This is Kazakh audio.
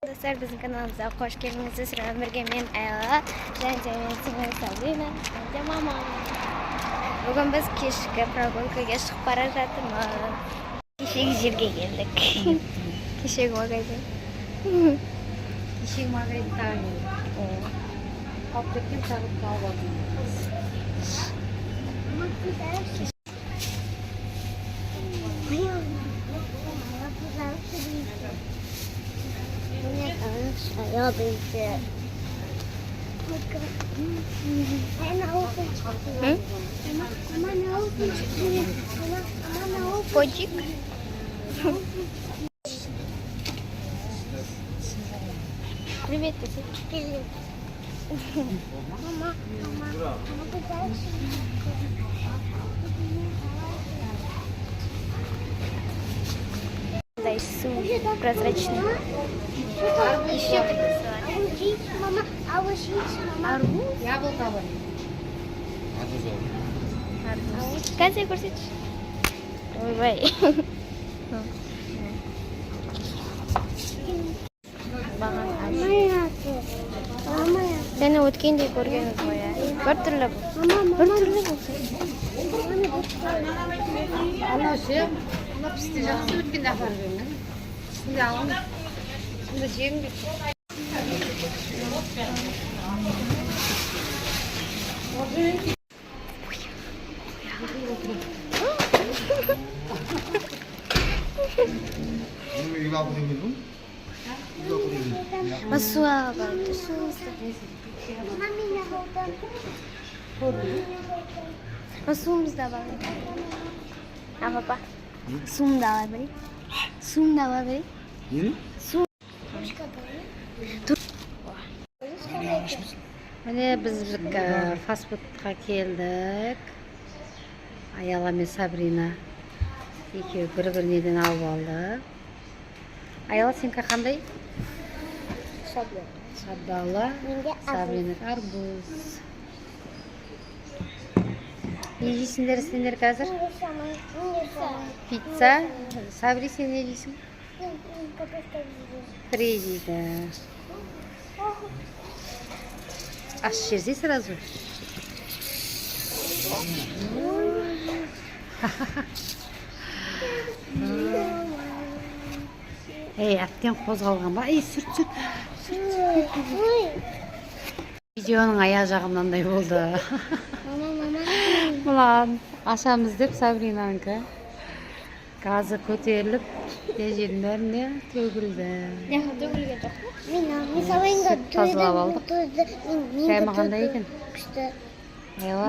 Dostlar bizim kanalımıza hoş geldiniz. Sizlerle birlikte men Ayla, және singlim Sabrina, және mama. Bugün biz kешкі прогулкаga chiqib bora жатырмыз. Kechagi жерге keldik. Kechagi magazin. Kechagi magazin tag'in. Qolib ketgan tag'in olib oldim. Ya bizi. Почек. Привет, привет. Мама, дай сум прозрачный. Еще мама, арбуз. Яблоко var. Арбуз. Қазір көрсетші. Ойбай. Баған сені өткенде көргеніміз ғой ә. Бір түрлі бұл. Бір түрлі болса. Anası, ona piste жақсы өткенде апарып жүрмін. Şimdi alalım. Şimdi жегім келіп. Su var. Suyumuz da var. Ha baba. Suyum da var böyle. Suyum da var böyle. Su. Dur. Mine biz fast foodga keldik. Ayala мен Sabrina екеуі бір-бірінен алып алды. Ayala сенікі қандай? Шабдалы. Sabrina арбуз. Не жейсіңдер сендер қазір? Пицца. Sabri сен не жейсің? Фри жейді. Аш жерде сразу. Ей, әттен қозғалған ба? Ей, сүрт. Видеоның аяқ жағы мынандай болды. Мынан ашамыз деп Сабринаныңкі газы көтеріліп, жердің бәріне төгілді. Сүт тазалап алдық. Жаймағандай екен. Айла.